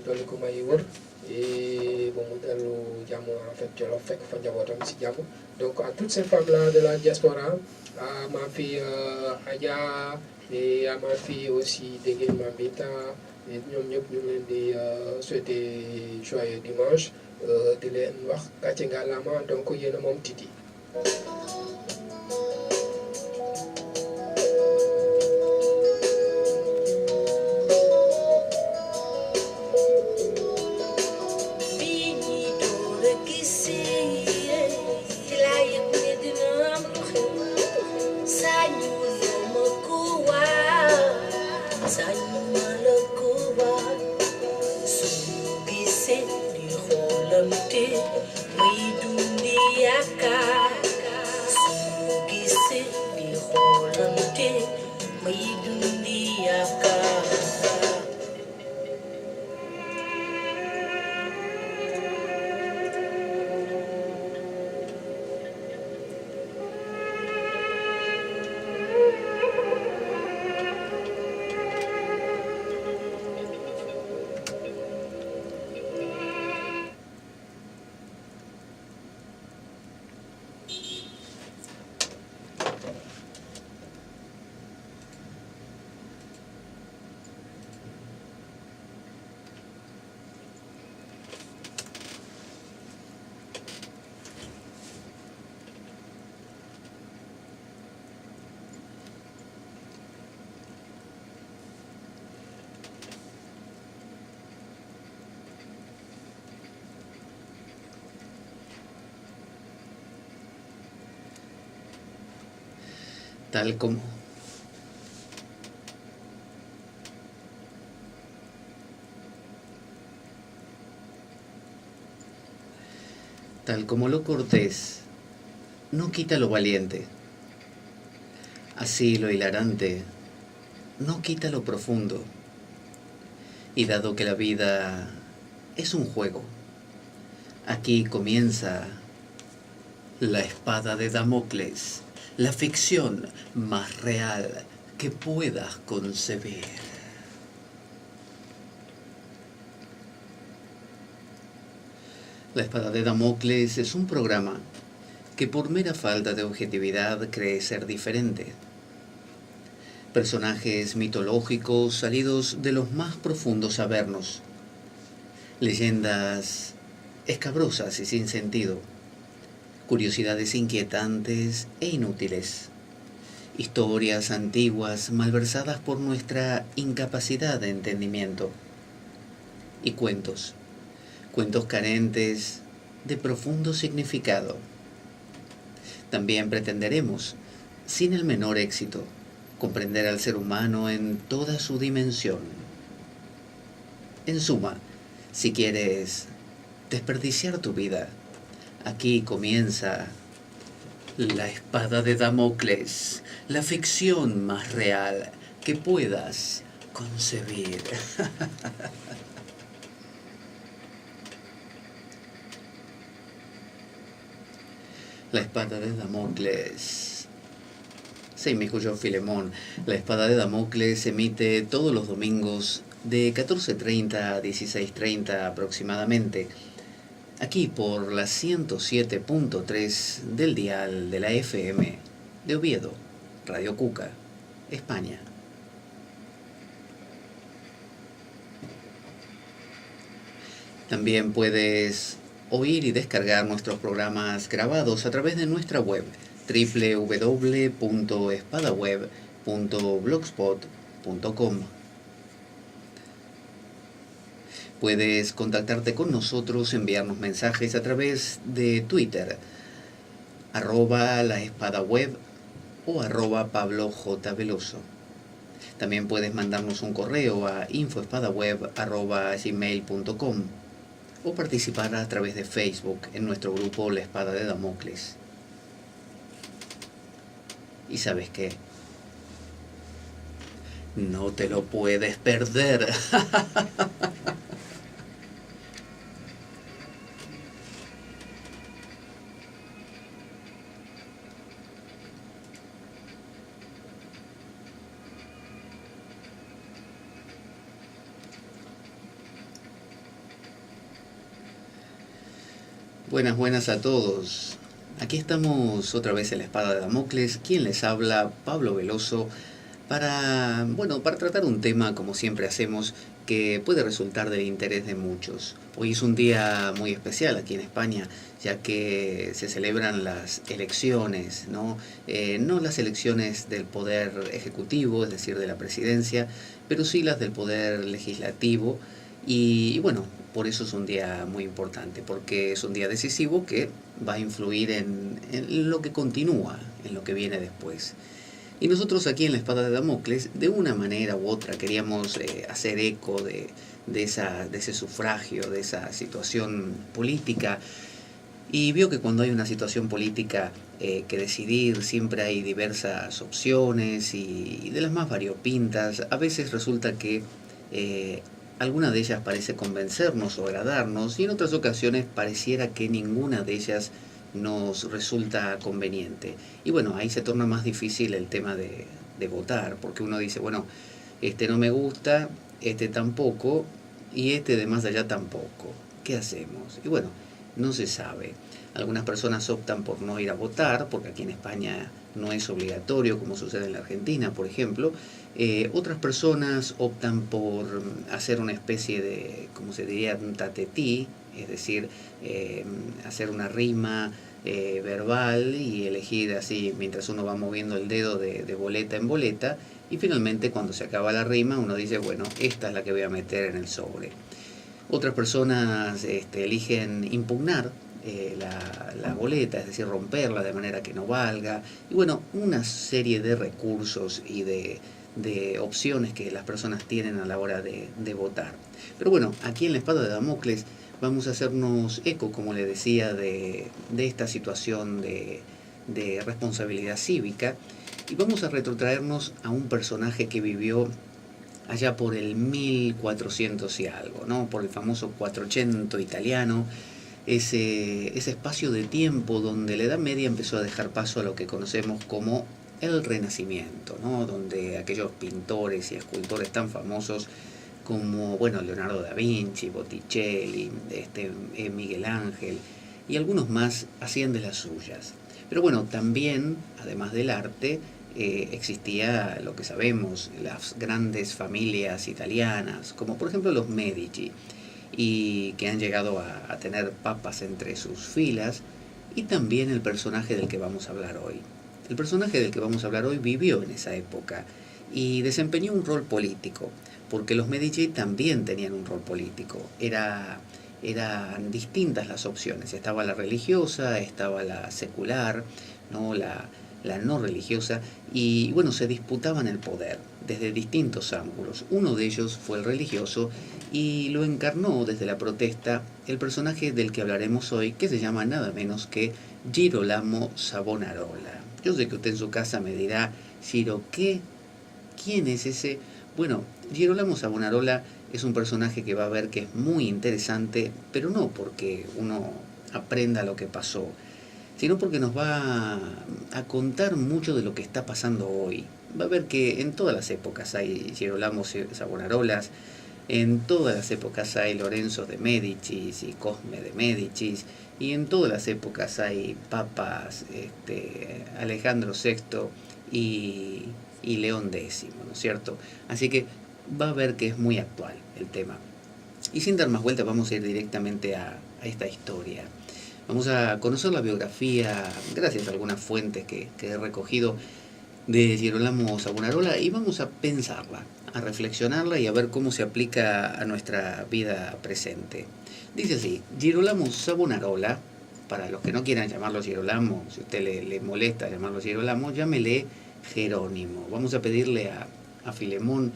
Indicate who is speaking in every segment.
Speaker 1: dolli ko may wër et ba mu dellu jàmm en fait Jolof fekk fa njabootam si jàmm. Donc à toutes ces femmes là de la diaspora, à ma fille Adja et à ma fille aussi Dégué Mambita, et ñoom ñëpp ñu ngi leen di souhaiter joyeux dimanche di leen wax gàcce ngalaama donc yéen a moom Titi.
Speaker 2: Tal como lo cortés no quita lo valiente, así lo hilarante no quita lo profundo. Y dado que la vida es un juego, aquí comienza la espada de Damocles, la ficción más real que puedas concebir. La espada de Damocles es un programa que por mera falta de objetividad cree ser diferente. Personajes mitológicos salidos de los más profundos avernos. Leyendas escabrosas y sin sentido. Curiosidades inquietantes e inútiles, historias antiguas malversadas por nuestra incapacidad de entendimiento, y cuentos carentes de profundo significado. También pretenderemos, sin el menor éxito, comprender al ser humano en toda su dimensión. En suma, si quieres desperdiciar tu vida, aquí comienza la espada de Damocles, la ficción más real que puedas concebir. La espada de Damocles. Sí, mi cuyo Filemón. La espada de Damocles se emite todos los domingos de 14:30 a 16:30 aproximadamente. Aquí por la 107.3 del dial de la FM de Oviedo, Radio Cuca, España. También puedes oír y descargar nuestros programas grabados a través de nuestra web www.espadaweb.blogspot.com. Puedes contactarte con nosotros, enviarnos mensajes a través de Twitter, @laespadaweb o @PabloJVeloso. También puedes mandarnos un correo a info@espadaweb@gmail.com o participar a través de Facebook en nuestro grupo La Espada de Damocles. ¿Y sabes qué? No te lo puedes perder. Buenas, buenas a todos. Aquí estamos otra vez en la Espada de Damocles. Quien les habla, Pablo Veloso, para tratar un tema, como siempre hacemos, que puede resultar del interés de muchos. Hoy es un día muy especial aquí en España, ya que se celebran las elecciones, ¿no? No las elecciones del poder ejecutivo, es decir, de la presidencia, pero sí las del poder legislativo. Y bueno, por eso es un día muy importante, porque es un día decisivo que va a influir en lo que continúa, en lo que viene después. Y nosotros aquí en la Espada de Damocles, de una manera u otra, queríamos hacer eco de ese sufragio, de esa situación política. Y vio que cuando hay una situación política que decidir, siempre hay diversas opciones y de las más variopintas. A veces resulta que alguna de ellas parece convencernos o agradarnos y en otras ocasiones pareciera que ninguna de ellas nos resulta conveniente. Y bueno, ahí se torna más difícil el tema de votar, porque uno dice, bueno, este no me gusta, este tampoco, y este de más allá tampoco. ¿Qué hacemos? Y bueno, no se sabe. Algunas personas optan por no ir a votar, porque aquí en España no es obligatorio, como sucede en la Argentina, por ejemplo. Otras personas optan por hacer una especie de, como se diría, un tatetí, es decir, hacer una rima verbal y elegir así mientras uno va moviendo el dedo de boleta en boleta, y finalmente cuando se acaba la rima uno dice, bueno, esta es la que voy a meter en el sobre. Otras personas eligen impugnar la boleta, es decir, romperla de manera que no valga. Y bueno, una serie de recursos y de opciones que las personas tienen a la hora de votar. Pero bueno, aquí en la Espada de Damocles vamos a hacernos eco, como le decía, de esta situación de responsabilidad cívica y vamos a retrotraernos a un personaje que vivió allá por el 1400 y algo, ¿no? Por el famoso Quattrocento italiano, ese espacio de tiempo donde la Edad Media empezó a dejar paso a lo que conocemos como el Renacimiento, ¿no? Donde aquellos pintores y escultores tan famosos como, bueno, Leonardo da Vinci, Botticelli, Miguel Ángel y algunos más hacían de las suyas. Pero bueno, también, además del arte, existía lo que sabemos, las grandes familias italianas, como por ejemplo los Medici, y que han llegado a tener papas entre sus filas, y también el personaje del que vamos a hablar hoy. El personaje del que vamos a hablar hoy vivió en esa época y desempeñó un rol político, porque los Medici también tenían un rol político. Eran distintas las opciones. Estaba la religiosa, estaba la secular, ¿no? La no religiosa, y bueno, se disputaban el poder desde distintos ángulos. Uno de ellos fue el religioso y lo encarnó desde la protesta el personaje del que hablaremos hoy, que se llama nada menos que Girolamo Savonarola. Yo sé que usted en su casa me dirá, Giro, ¿qué? ¿Quién es ese? Bueno, Girolamo Savonarola es un personaje que va a ver que es muy interesante, pero no porque uno aprenda lo que pasó, sino porque nos va a contar mucho de lo que está pasando hoy. Va a ver que en todas las épocas hay Girolamo Savonarolas, en todas las épocas hay Lorenzo de Médicis y Cosme de Médicis, y en todas las épocas hay papas, Alejandro VI y León X, ¿no es cierto? Así que va a ver que es muy actual el tema. Y sin dar más vueltas vamos a ir directamente a esta historia. Vamos a conocer la biografía, gracias a algunas fuentes que he recogido, de Girolamo Savonarola, y vamos a pensarla, a reflexionarla y a ver cómo se aplica a nuestra vida presente. Dice así: Girolamo Savonarola, para los que no quieran llamarlo Girolamo, si a usted le molesta llamarlo Girolamo, llámele Jerónimo. Vamos a pedirle a Filemón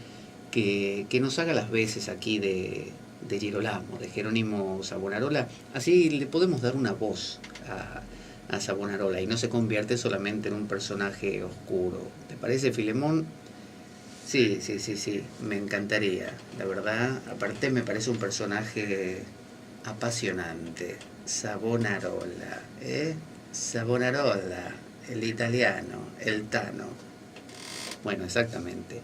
Speaker 2: que nos haga las veces aquí de Girolamo, de Jerónimo Savonarola, así le podemos dar una voz a Savonarola y no se convierte solamente en un personaje oscuro. ¿Te parece, Filemón? Sí, me encantaría, la verdad. Aparte me parece un personaje apasionante. Savonarola, ¿eh? Savonarola, el italiano, el Tano. Bueno, exactamente.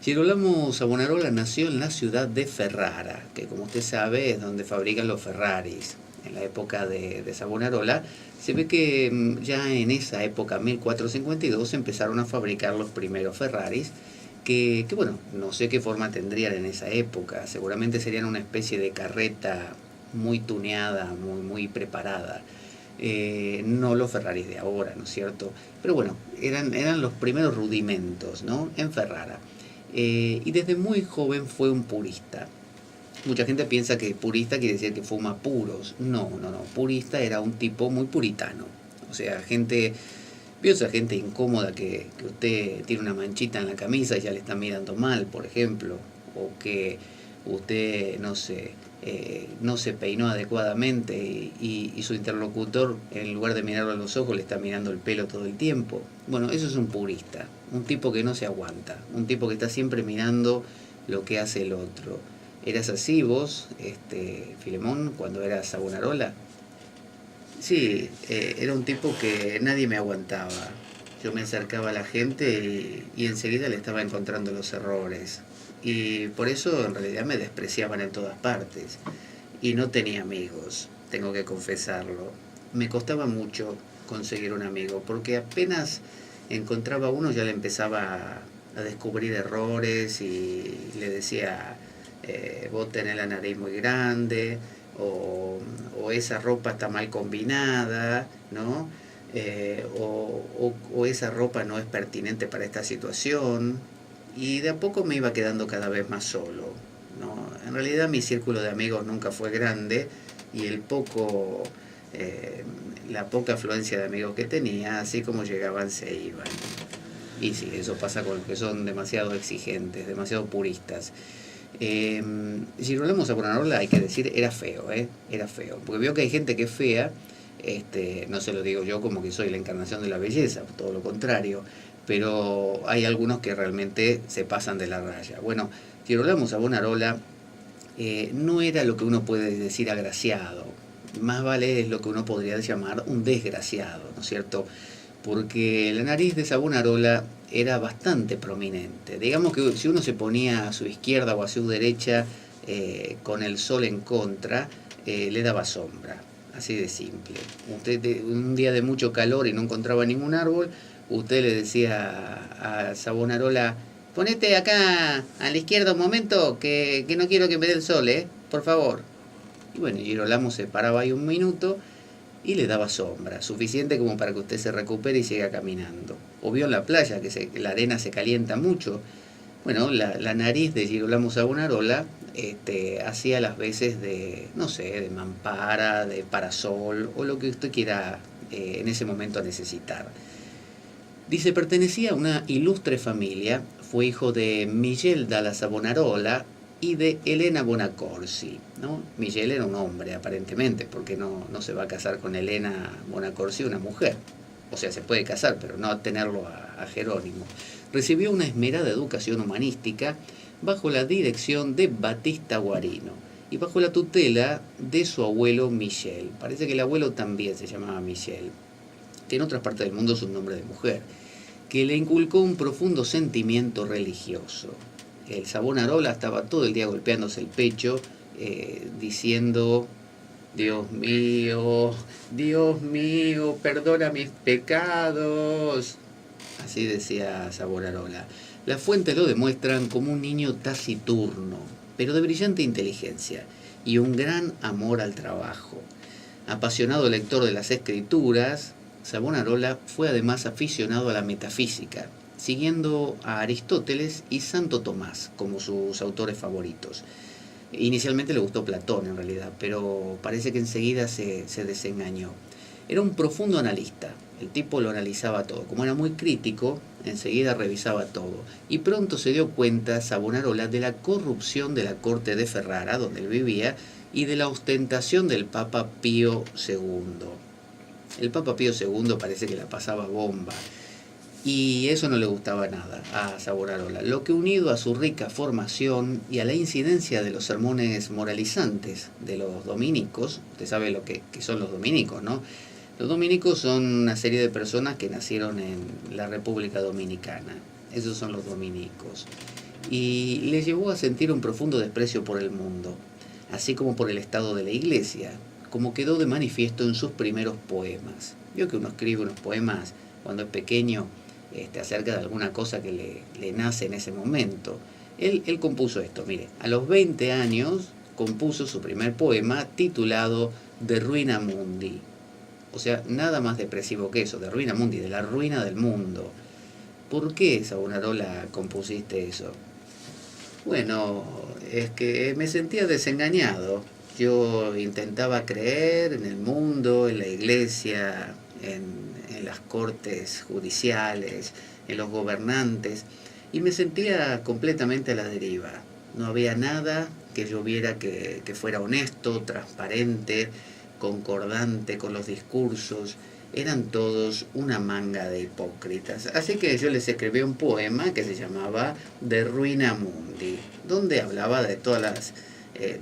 Speaker 2: Girolamo Savonarola nació en la ciudad de Ferrara, que como usted sabe es donde fabrican los Ferraris. en la época de Savonarola, se ve que ya en esa época, 1452, empezaron a fabricar los primeros Ferraris, que bueno, no sé qué forma tendrían en esa época, seguramente serían una especie de carreta muy tuneada, muy preparada. No los Ferraris de ahora, ¿no es cierto? Pero bueno, eran los primeros rudimentos, ¿no? En Ferrara. Y desde muy joven fue un purista. Mucha gente piensa que purista quiere decir que fuma puros. No. Purista era un tipo muy puritano. O sea, vio esa gente incómoda que usted tiene una manchita en la camisa y ya le está mirando mal, por ejemplo. O que usted, no sé, no se peinó adecuadamente y su interlocutor, en lugar de mirarlo a los ojos, le está mirando el pelo todo el tiempo. Bueno, eso es un purista. Un tipo que no se aguanta. Un tipo que está siempre mirando lo que hace el otro. ¿Eras así vos, Filemón, cuando eras Savonarola? Sí, era un tipo que nadie me aguantaba. Yo me acercaba a la gente y enseguida le estaba encontrando los errores. Y por eso en realidad me despreciaban en todas partes. Y no tenía amigos, tengo que confesarlo. Me costaba mucho conseguir un amigo, porque apenas encontraba uno ya le empezaba a descubrir errores y le decía, vos tenés la nariz muy grande, o esa ropa está mal combinada, ¿no? O esa ropa no es pertinente para esta situación. Y de a poco me iba quedando cada vez más solo, ¿no? En realidad mi círculo de amigos nunca fue grande y la poca afluencia de amigos que tenía, así como llegaban, se iban. Y sí, eso pasa con los que son demasiado exigentes, demasiado puristas. Girolamo Savonarola, hay que decir, era feo, era feo. Porque veo que hay gente que es fea, no se lo digo yo como que soy la encarnación de la belleza, todo lo contrario, pero hay algunos que realmente se pasan de la raya. Bueno, Girolamo Savonarola no era lo que uno puede decir agraciado, más vale es lo que uno podría llamar un desgraciado, ¿no es cierto? Porque la nariz de Savonarola era bastante prominente. Digamos que si uno se ponía a su izquierda o a su derecha con el sol en contra, le daba sombra, así de simple. Usted un día de mucho calor y no encontraba ningún árbol, usted le decía a Savonarola, ponete acá a la izquierda un momento, que no quiero que me dé el sol, por favor. Y bueno, Girolamo se paraba ahí un minuto y le daba sombra, suficiente como para que usted se recupere y siga caminando. O vio en la playa que la arena se calienta mucho. Bueno, la nariz de Girolamo Savonarola hacía las veces de, no sé, de mampara, de parasol o lo que usted quiera en ese momento necesitar. Dice, pertenecía a una ilustre familia, fue hijo de Miguel dalla Savonarola y de Elena Bonacorsi, ¿no? Miguel era un hombre, aparentemente, porque no se va a casar con Elena Bonacorsi, una mujer. O sea, se puede casar, pero no tenerlo a Jerónimo. Recibió una esmerada educación humanística bajo la dirección de Battista Guarino y bajo la tutela de su abuelo Michel. Parece que el abuelo también se llamaba Michel, que en otras partes del mundo es un nombre de mujer, que le inculcó un profundo sentimiento religioso. El Savonarola estaba todo el día golpeándose el pecho, diciendo, Dios mío, perdona mis pecados. Así decía Savonarola. Las fuentes lo demuestran como un niño taciturno, pero de brillante inteligencia y un gran amor al trabajo. Apasionado lector de las escrituras, Savonarola fue además aficionado a la metafísica, siguiendo a Aristóteles y Santo Tomás como sus autores favoritos. Inicialmente le gustó Platón en realidad, pero parece que enseguida se desengañó. Era un profundo analista, el tipo lo analizaba todo. Como era muy crítico, enseguida revisaba todo. Y pronto se dio cuenta Savonarola de la corrupción de la corte de Ferrara, donde él vivía, y de la ostentación del Papa Pío II. El Papa Pío II parece que la pasaba bomba. Y eso no le gustaba nada a Savonarola, lo que unido a su rica formación y a la incidencia de los sermones moralizantes de los dominicos, usted sabe lo que son los dominicos, ¿no? Los dominicos son una serie de personas que nacieron en la República Dominicana, esos son los dominicos, y les llevó a sentir un profundo desprecio por el mundo, así como por el estado de la Iglesia, como quedó de manifiesto en sus primeros poemas. Vio que uno escribe unos poemas cuando es pequeño, acerca de alguna cosa que le nace en ese momento. Él compuso esto, mire, a los 20 años compuso su primer poema titulado De Ruina Mundi. O sea, nada más depresivo que eso, de Ruina Mundi, de la ruina del mundo. ¿Por qué, Savonarola, compusiste eso? Bueno, es que me sentía desengañado. Yo intentaba creer en el mundo, en la iglesia, en las cortes judiciales, en los gobernantes, y me sentía completamente a la deriva. No había nada que yo viera que fuera honesto, transparente, concordante con los discursos. Eran todos una manga de hipócritas. Así que yo les escribí un poema que se llamaba De Ruina Mundi, donde hablaba de todas las,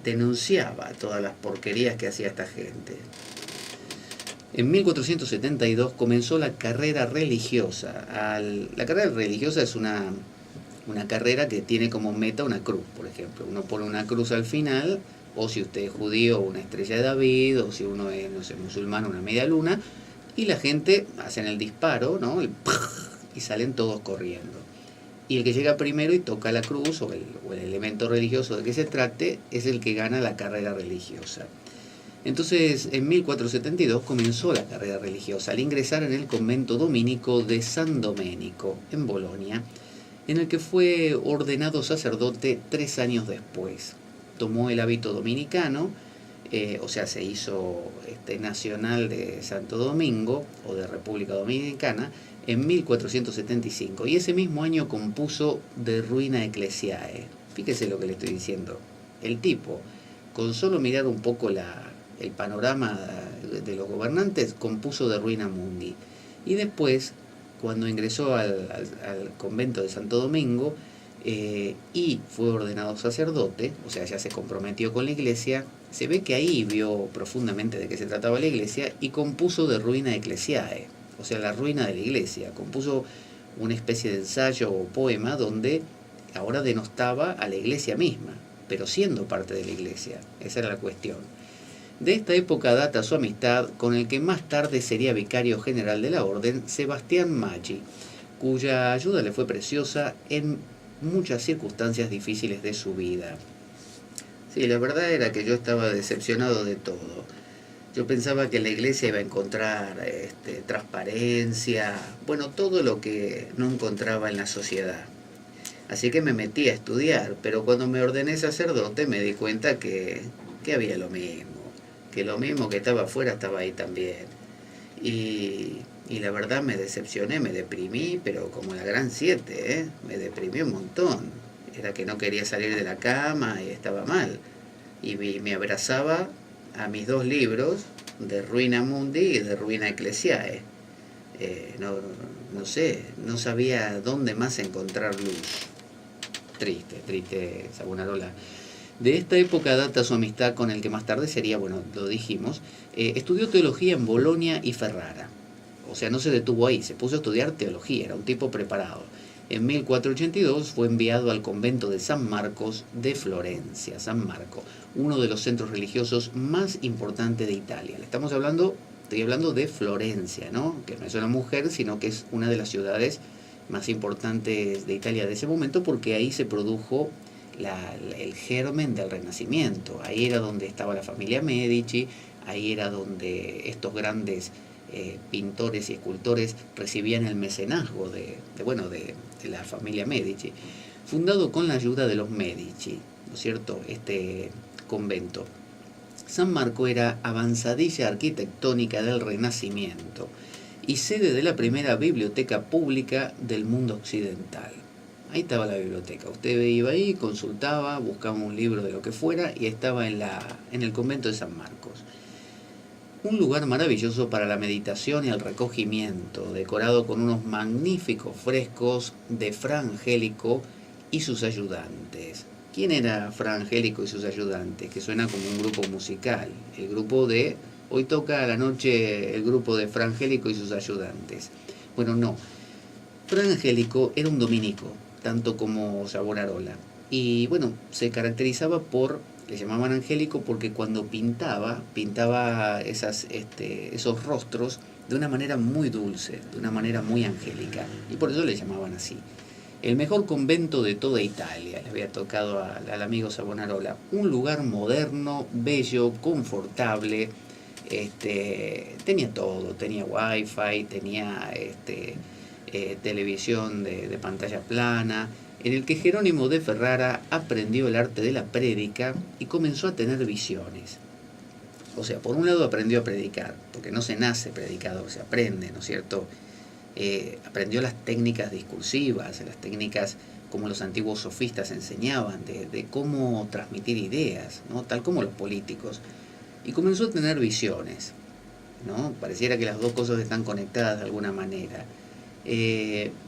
Speaker 2: denunciaba todas las porquerías que hacía esta gente. En 1472 comenzó la carrera religiosa. La carrera religiosa es una carrera que tiene como meta una cruz, por ejemplo. Uno pone una cruz al final, o si usted es judío, una estrella de David, o si uno es, no sé, musulmán, una media luna, y la gente hacen el disparo, ¿no? Y salen todos corriendo. Y el que llega primero y toca la cruz, o el elemento religioso de que se trate, es el que gana la carrera religiosa. Entonces, en 1472 comenzó la carrera religiosa al ingresar en el convento dominico de San Domenico, en Bolonia, en el que fue ordenado sacerdote 3 años después. Tomó el hábito dominicano, o sea, se hizo nacional de Santo Domingo, o de República Dominicana, en 1475, y ese mismo año compuso De Ruina Ecclesiae. Fíjese lo que le estoy diciendo. El tipo, con solo mirar un poco el panorama de los gobernantes, compuso De Ruina Mundi. Y después, cuando ingresó al convento de Santo Domingo y fue ordenado sacerdote, o sea, ya se comprometió con la iglesia, se ve que ahí vio profundamente de qué se trataba la iglesia y compuso De Ruina Ecclesiae, o sea, la ruina de la iglesia. Compuso una especie de ensayo o poema donde ahora denostaba a la iglesia misma, pero siendo parte de la iglesia. Esa era la cuestión. De esta época data su amistad con el que más tarde sería vicario general de la orden, Sebastián Maggi, cuya ayuda le fue preciosa en muchas circunstancias difíciles de su vida. Sí, la verdad era que yo estaba decepcionado de todo. Yo pensaba que la iglesia iba a encontrar transparencia, bueno, todo lo que no encontraba en la sociedad. Así que me metí a estudiar, pero cuando me ordené sacerdote me di cuenta que había lo mismo, que lo mismo que estaba afuera estaba ahí también. Y la verdad me decepcioné, me deprimí, pero como la gran 7, ¿eh? Me deprimí un montón. Era que no quería salir de la cama y estaba mal. Y me abrazaba a mis 2 libros, De Ruina Mundi y De Ruina Ecclesiae. No sé, no sabía dónde más encontrar luz. Triste, Savonarola. De esta época data su amistad con el que más tarde sería, bueno, lo dijimos, estudió teología en Bolonia y Ferrara. O sea, no se detuvo ahí, se puso a estudiar teología, era un tipo preparado. En 1482 fue enviado al convento de San Marcos de Florencia, San Marco, uno de los centros religiosos más importantes de Italia. Estoy hablando de Florencia, ¿no? Que no es una mujer, sino que es una de las ciudades más importantes de Italia de ese momento, porque ahí se produjo el germen del Renacimiento. Ahí era donde estaba la familia Medici, ahí era donde estos grandes pintores y escultores recibían el mecenazgo de la familia Medici, fundado con la ayuda de los Medici, ¿no es cierto?, este convento. San Marco era avanzadilla arquitectónica del Renacimiento y sede de la primera biblioteca pública del mundo occidental. Ahí estaba la biblioteca, usted iba ahí, consultaba, buscaba un libro de lo que fuera y estaba en el convento de San Marcos. Un lugar maravilloso para la meditación y el recogimiento, decorado con unos magníficos frescos de Fra Angelico y sus ayudantes. ¿Quién era Fra Angelico y sus ayudantes? Que suena como un grupo musical. El grupo de... Hoy toca a la noche el grupo de Fra Angelico y sus ayudantes. Bueno, no. Fra Angelico era un dominico, tanto como Savonarola. Y bueno, se caracterizaba por Le llamaban angélico porque cuando pintaba esos rostros de una manera muy dulce, de una manera muy angélica, y por eso le llamaban así. El mejor convento de toda Italia, le había tocado al amigo Savonarola. Un lugar moderno, bello, confortable, tenía todo, tenía wifi, tenía televisión de pantalla plana, en el que Jerónimo de Ferrara aprendió el arte de la prédica y comenzó a tener visiones. O sea, por un lado aprendió a predicar, porque no se nace predicador, se aprende, ¿no es cierto? Aprendió las técnicas discursivas, las técnicas como los antiguos sofistas enseñaban, de cómo transmitir ideas, ¿no? Tal como los políticos. Y comenzó a tener visiones, ¿no? Pareciera que las dos cosas están conectadas de alguna manera.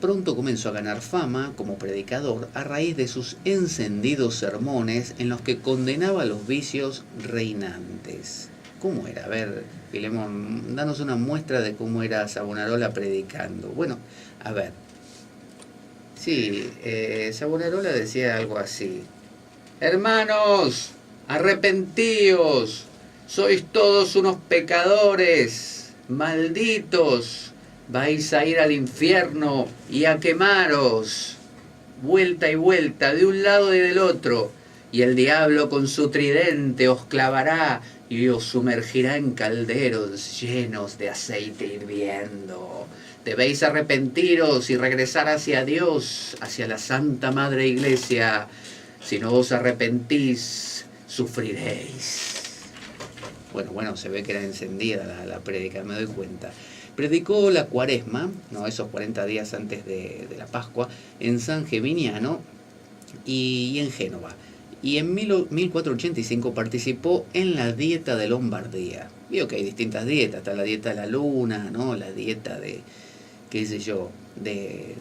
Speaker 2: Pronto comenzó a ganar fama como predicador a raíz de sus encendidos sermones en los que condenaba los vicios reinantes. ¿Cómo era? A ver, Filemón, danos una muestra de cómo era Savonarola predicando. Bueno, a ver. Sí, Savonarola decía algo así. Hermanos, arrepentíos, sois todos unos pecadores, malditos, vais a ir al infierno y a quemaros, vuelta y vuelta, de un lado y del otro, y el diablo con su tridente os clavará y os sumergirá en calderos llenos de aceite hirviendo. Debéis arrepentiros y regresar hacia Dios, hacia la Santa Madre Iglesia. Si no os arrepentís, sufriréis. Bueno, se ve que era encendida la prédica, me doy cuenta. Predicó la Cuaresma, ¿no? Esos 40 días antes de la Pascua, en San Geminiano y en Génova. Y en 1485 participó en la dieta de Lombardía. Vio que hay distintas dietas, está la dieta de la luna, ¿no? La dieta de, qué sé yo, de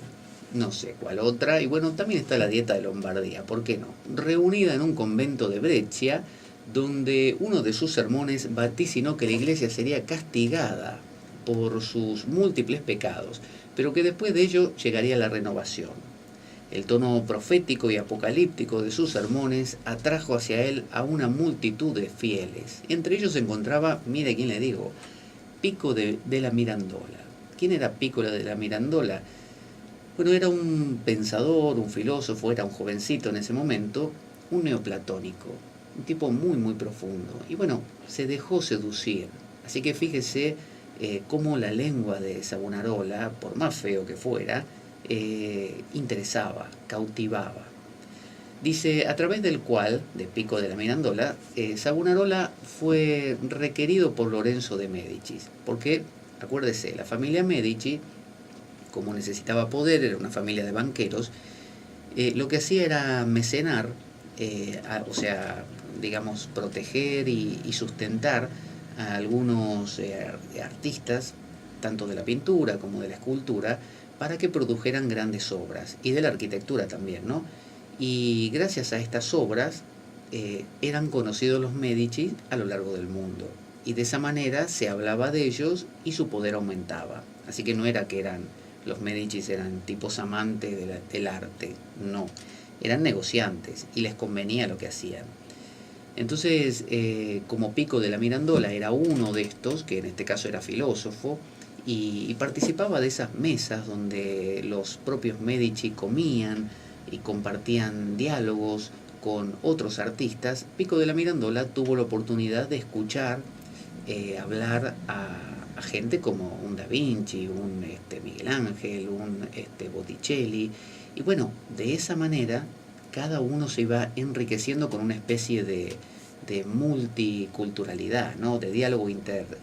Speaker 2: no sé cuál otra. Y bueno, también está la dieta de Lombardía, ¿por qué no? Reunida en un convento de Brescia, donde uno de sus sermones vaticinó que la iglesia sería castigada por sus múltiples pecados, pero que después de ello llegaría la renovación. El tono profético y apocalíptico de sus sermones atrajo hacia él a una multitud de fieles. Entre ellos se encontraba, mire quién le digo, Pico de la Mirandola. ¿Quién era Pico de la Mirandola? Bueno, era un pensador, un filósofo, era un jovencito en ese momento, un neoplatónico, un tipo muy, muy profundo. Y bueno, se dejó seducir. Así que fíjese cómo la lengua de Savonarola, por más feo que fuera, interesaba, cautivaba. Dice, a través del cual, de Pico de la Mirandola, Savonarola fue requerido por Lorenzo de Médicis, porque, acuérdese, la familia Medici, como necesitaba poder, era una familia de banqueros, lo que hacía era mecenar, o sea, digamos, proteger y sustentar a algunos artistas, tanto de la pintura como de la escultura, para que produjeran grandes obras, y de la arquitectura también, ¿no? Y gracias a estas obras eran conocidos los Medici a lo largo del mundo, y de esa manera se hablaba de ellos y su poder aumentaba. Así que no era que los Medici eran tipos amantes del arte, no, eran negociantes y les convenía lo que hacían. Entonces, como Pico de la Mirandola era uno de estos, que en este caso era filósofo, y participaba de esas mesas donde los propios Medici comían y compartían diálogos con otros artistas, Pico de la Mirandola tuvo la oportunidad de escuchar hablar a gente como un Da Vinci, un Miguel Ángel, un Botticelli, y bueno, de esa manera cada uno se iba enriqueciendo con una especie de multiculturalidad, ¿no? De diálogo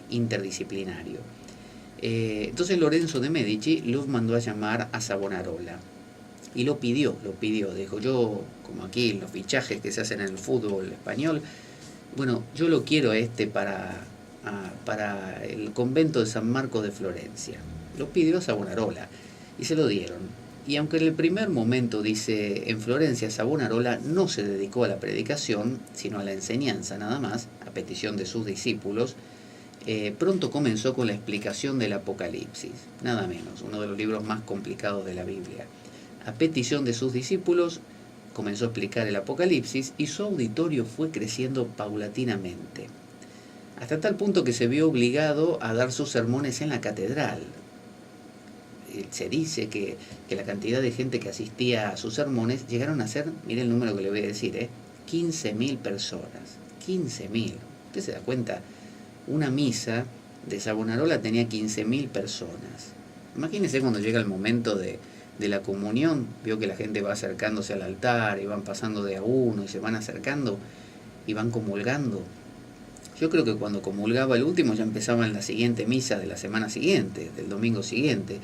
Speaker 2: interdisciplinario. Entonces Lorenzo de Medici lo mandó a llamar a Savonarola y lo pidió, dijo, yo, como aquí los fichajes que se hacen en el fútbol español, bueno, yo lo quiero para el convento de San Marcos de Florencia. Lo pidió a Savonarola y se lo dieron. Y aunque en el primer momento, dice, en Florencia Savonarola no se dedicó a la predicación, sino a la enseñanza nada más, a petición de sus discípulos, pronto comenzó con la explicación del Apocalipsis, nada menos, uno de los libros más complicados de la Biblia. A petición de sus discípulos, comenzó a explicar el Apocalipsis y su auditorio fue creciendo paulatinamente, hasta tal punto que se vio obligado a dar sus sermones en la catedral. Se dice que la cantidad de gente que asistía a sus sermones llegaron a ser, mire el número que le voy a decir, 15.000 personas. 15.000. Usted se da cuenta, una misa de Savonarola tenía 15.000 personas. Imagínese cuando llega el momento de la comunión, vio que la gente va acercándose al altar y van pasando de a uno y se van acercando y van comulgando. Yo creo que cuando comulgaba el último ya empezaba en la siguiente misa de la semana siguiente, del domingo siguiente,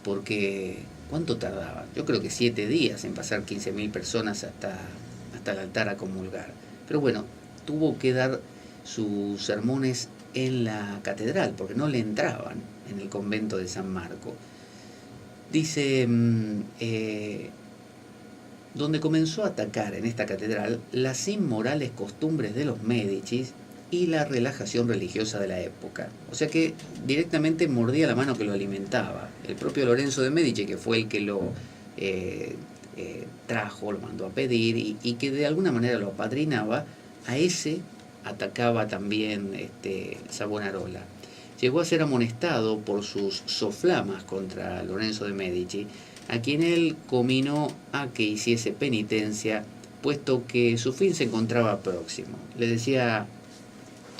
Speaker 2: porque ¿cuánto tardaba? Yo creo que 7 días en pasar 15.000 personas hasta el altar a comulgar. Pero bueno, tuvo que dar sus sermones en la catedral, porque no le entraban en el convento de San Marco. Dice, donde comenzó a atacar en esta catedral las inmorales costumbres de los Médicis y la relajación religiosa de la época. O sea que directamente mordía la mano que lo alimentaba. El propio Lorenzo de Medici, que fue el que lo trajo, lo mandó a pedir y que de alguna manera lo apadrinaba, a ese atacaba también Savonarola. Llegó a ser amonestado por sus soflamas contra Lorenzo de Medici, a quien él cominó a que hiciese penitencia, puesto que su fin se encontraba próximo. Le decía: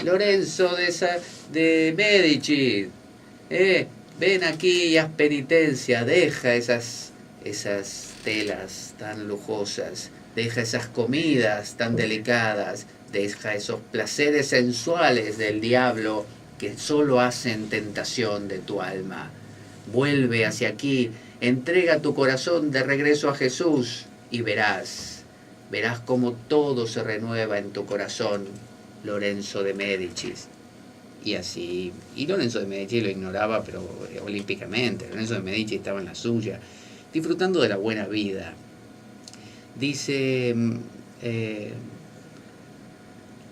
Speaker 2: Lorenzo de Medici, ven aquí y haz penitencia, deja esas telas tan lujosas, deja esas comidas tan delicadas, deja esos placeres sensuales del diablo que solo hacen tentación de tu alma. Vuelve hacia aquí, entrega tu corazón de regreso a Jesús y verás cómo todo se renueva en tu corazón, Lorenzo de Medici. Y así, y Lorenzo de Medici lo ignoraba, pero olímpicamente. Lorenzo de Medici estaba en la suya, disfrutando de la buena vida. Dice,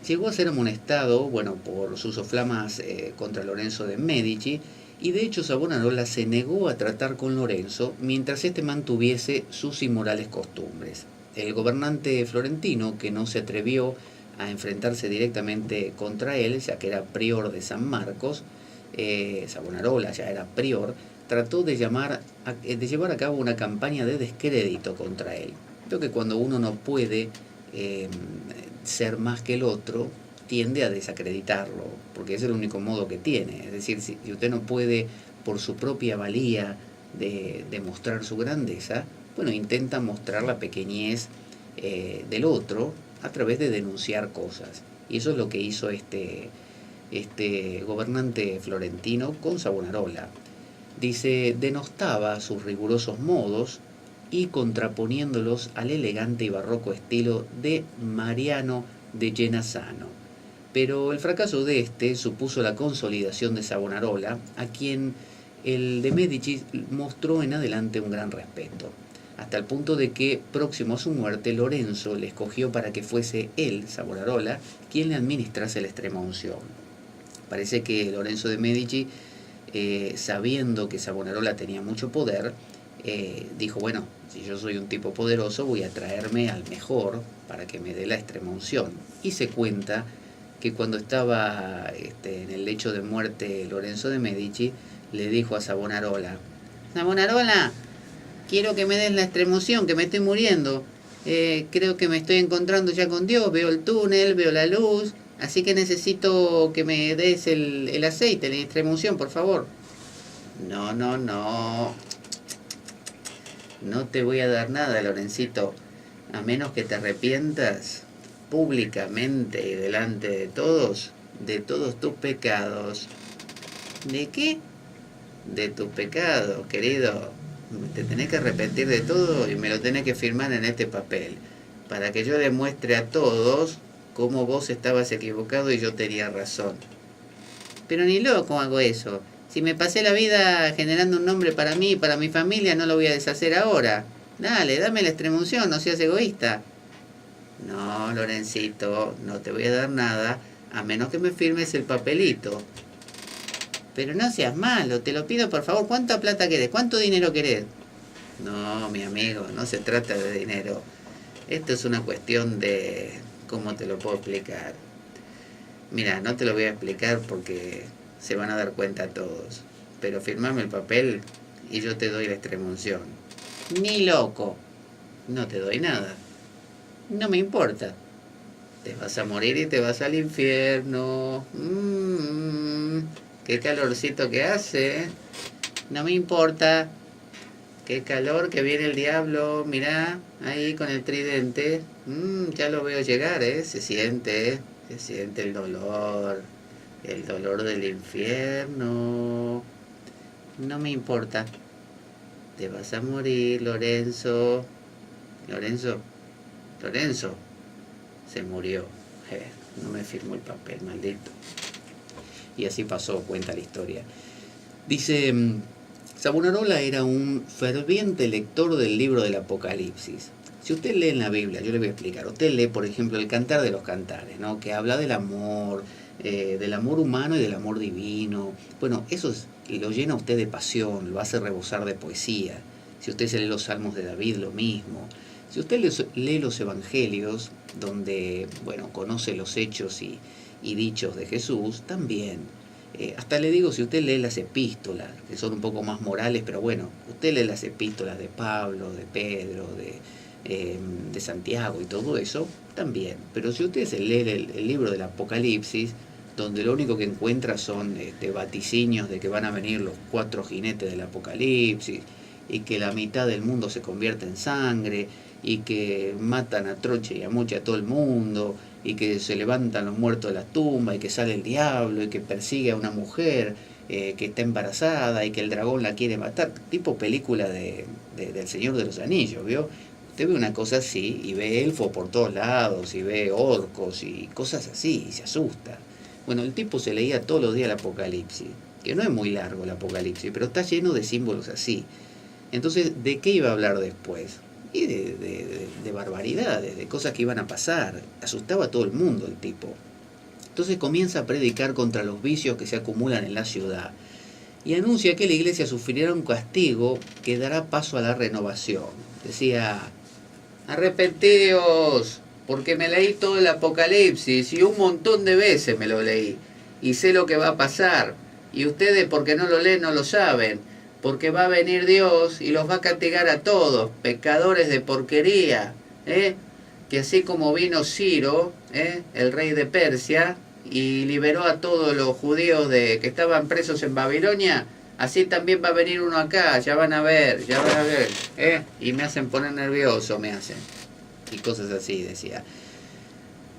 Speaker 2: llegó a ser amonestado, por sus soflamas contra Lorenzo de Medici, y de hecho Savonarola se negó a tratar con Lorenzo mientras éste mantuviese sus inmorales costumbres. El gobernante florentino, que no se atrevió a enfrentarse directamente contra él, ya que era prior de San Marcos, Savonarola ya era prior, trató de llevar a cabo una campaña de descrédito contra él. Creo que cuando uno no puede ser más que el otro, tiende a desacreditarlo, porque es el único modo que tiene. Es decir, si usted no puede, por su propia valía, demostrar su grandeza, intenta mostrar la pequeñez del otro a través de denunciar cosas. Y eso es lo que hizo este gobernante florentino con Savonarola. Dice, denostaba sus rigurosos modos y contraponiéndolos al elegante y barroco estilo de Mariano de Genazzano. Pero el fracaso de supuso la consolidación de Savonarola, a quien el de Medici mostró en adelante un gran respeto, hasta el punto de que, próximo a su muerte, Lorenzo le escogió para que fuese él, Savonarola, quien le administrase la extrema unción. Parece que Lorenzo de Medici, sabiendo que Savonarola tenía mucho poder, dijo, si yo soy un tipo poderoso, voy a traerme al mejor para que me dé la extrema unción. Y se cuenta que cuando estaba en el lecho de muerte Lorenzo de Medici, le dijo a Savonarola: Savonarola, quiero que me des la extrema unción, que me estoy muriendo. Creo que me estoy encontrando ya con Dios, veo el túnel, veo la luz, así que necesito que me des el aceite, la extrema unción, por favor. No. No te voy a dar nada, Lorencito, a menos que te arrepientas públicamente y delante de todos tus pecados. ¿De qué? De tus pecados, querido. Te tenés que arrepentir de todo y me lo tenés que firmar en este papel, para que yo demuestre a todos cómo vos estabas equivocado y yo tenía razón. Pero ni loco hago eso. Si me pasé la vida generando un nombre para mí y para mi familia, no lo voy a deshacer ahora. Dale, dame la extrema unción, no seas egoísta. No, Lorencito, no te voy a dar nada, a menos que me firmes el papelito. Pero no seas malo, te lo pido por favor. ¿Cuánta plata querés? ¿Cuánto dinero querés? No, mi amigo, no se trata de dinero. Esto es una cuestión de... ¿Cómo te lo puedo explicar? Mira, no te lo voy a explicar porque se van a dar cuenta todos. Pero firmame el papel y yo te doy la extremunción. Ni loco. No te doy nada. No me importa. Te vas a morir y te vas al infierno. Qué calorcito que hace. No me importa. Qué calor que viene el diablo. Mirá, ahí con el tridente. Ya lo veo llegar, ¿eh? Se siente el dolor. El dolor del infierno. No me importa. Te vas a morir, Lorenzo. Lorenzo. Se murió. No me firmó el papel, maldito. Y así pasó, cuenta la historia. Dice, Savonarola era un ferviente lector del libro del Apocalipsis. Si usted lee en la Biblia, yo le voy a explicar, usted lee, por ejemplo, el Cantar de los Cantares, ¿no? Que habla del amor humano y del amor divino. Bueno, eso lo llena a usted de pasión, lo hace rebosar de poesía. Si usted se lee los Salmos de David, lo mismo. Si usted lee los Evangelios, donde, bueno, conoce los hechos y dichos de Jesús, también. Hasta le digo, si usted lee las epístolas, que son un poco más morales, pero bueno, usted lee las epístolas de Pablo, de Pedro, de Santiago y todo eso, también. Pero si usted se lee el libro del Apocalipsis, donde lo único que encuentra son vaticinios de que van a venir los 4 jinetes del Apocalipsis, y que la mitad del mundo se convierte en sangre, y que matan a troche y a moche a todo el mundo, y que se levantan los muertos de la tumba, y que sale el diablo, y que persigue a una mujer que está embarazada, y que el dragón la quiere matar, tipo película del Señor de los Anillos, ¿vio? Usted ve una cosa así, y ve elfos por todos lados, y ve orcos, y cosas así, y se asusta. Bueno, el tipo se leía todos los días el Apocalipsis, que no es muy largo el Apocalipsis, pero está lleno de símbolos así. Entonces, ¿de qué iba a hablar después? Y de barbaridades, de cosas que iban a pasar. Asustaba a todo el mundo el tipo. Entonces comienza a predicar contra los vicios que se acumulan en la ciudad y anuncia que la iglesia sufrirá un castigo que dará paso a la renovación. Decía, arrepentíos, porque me leí todo el Apocalipsis y un montón de veces me lo leí y sé lo que va a pasar, y ustedes porque no lo leen no lo saben, porque va a venir Dios y los va a castigar a todos, pecadores de porquería, que así como vino Ciro, el rey de Persia, y liberó a todos los judíos que estaban presos en Babilonia, así también va a venir uno acá, ya van a ver, y me hacen poner nervioso, me hacen, y cosas así, decía.